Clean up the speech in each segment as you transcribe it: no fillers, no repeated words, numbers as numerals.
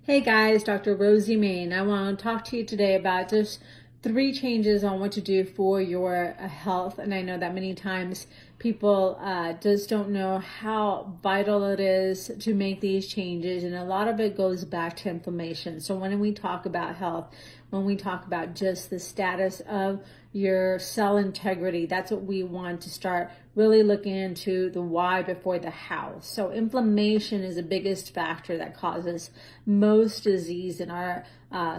Hey guys, Dr. Rosie Main. I want to talk to you today about just 3 changes on what to do for your health. And I know that many times people just don't know how vital it is to make these changes. And a lot of it goes back to inflammation. So when we talk about health, when we talk about just the status of your cell integrity, that's what we want to start really looking into, the why before the how. So inflammation is the biggest factor that causes most disease in our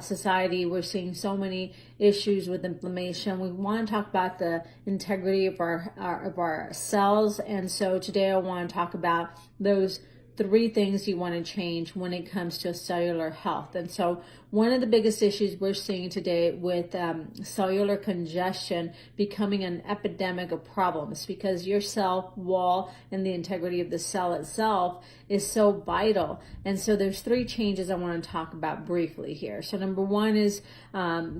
society. We're seeing so many issues with inflammation. We want to talk about the integrity of our cells, and so today I want to talk about those 3 things you want to change when it comes to cellular health. And so one of the biggest issues we're seeing today with cellular congestion becoming an epidemic of problems, because your cell wall and the integrity of the cell itself is so vital. And so there's 3 changes I want to talk about briefly here. So number 1 is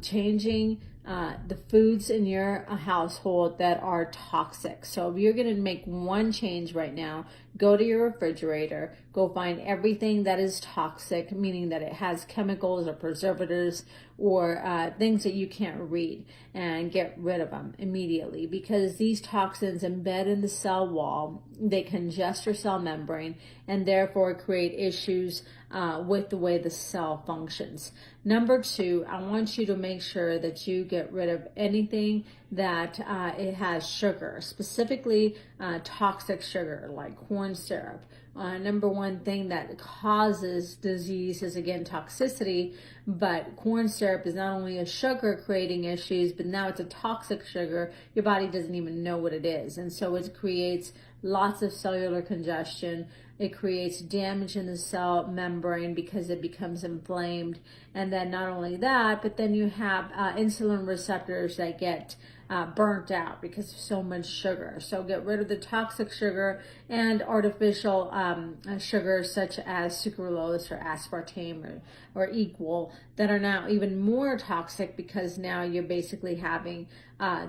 changing the foods in your household that are toxic. So if you're going to make one change right now, go to your refrigerator, go find everything that is toxic, meaning that it has chemicals or preservatives or things that you can't read, and get rid of them immediately, because these toxins embed in the cell wall. They congest your cell membrane and therefore create issues with the way the cell functions. Number 2, I want you to make sure that you get rid of anything that it has sugar, specifically toxic sugar like corn syrup. Number 1 thing that causes disease is, again, toxicity, but corn syrup is not only a sugar creating issues, but now it's a toxic sugar. Your body doesn't even know what it is. And so it creates lots of cellular congestion. It creates damage in the cell membrane because it becomes inflamed. And then not only that, but then you have insulin receptors that get burnt out because of so much sugar. So get rid of the toxic sugar and artificial sugars such as sucralose or aspartame or equal, that are now even more toxic, because now you're basically having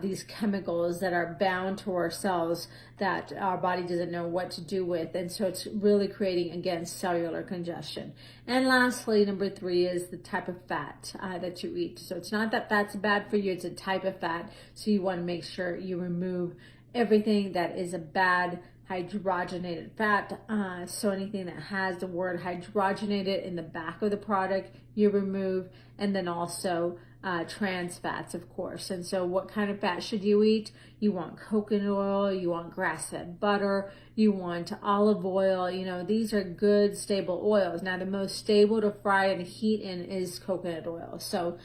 these chemicals that are bound to our cells that our body doesn't know what to do with. And so it's really creating, again, cellular congestion. And lastly, number 3 is the type of fat that you eat. So it's not that fat's bad for you, it's a type of fat. So you want to make sure you remove everything that is a bad hydrogenated fat. So anything that has the word hydrogenated in the back of the product, you remove. And then also trans fats, of course. And so what kind of fat should you eat? You want coconut oil, you want grass-fed butter, you want olive oil. You know, these are good, stable oils. Now, the most stable to fry and heat in is coconut oil. So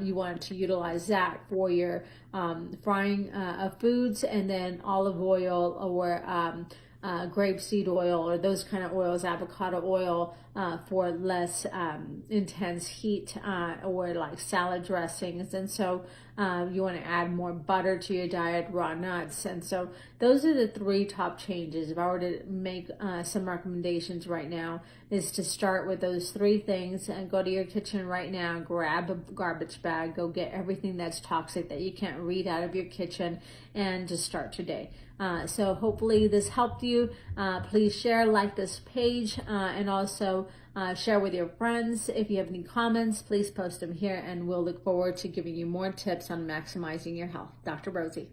you want to utilize that for your frying of foods, and then olive oil or grapeseed oil or those kind of oils, avocado oil for less intense heat, or like salad dressings. And so you want to add more butter to your diet, raw nuts. And so those are the 3 top changes. If I were to make some recommendations right now, is to start with those 3 things and go to your kitchen right now, grab a garbage bag, go get everything that's toxic that you can't read out of your kitchen, and just start today. So hopefully this helped you. Please share, like this page, and also share with your friends. If you have any comments, please post them here, and we'll look forward to giving you more tips on maximizing your health. Dr. Rosie.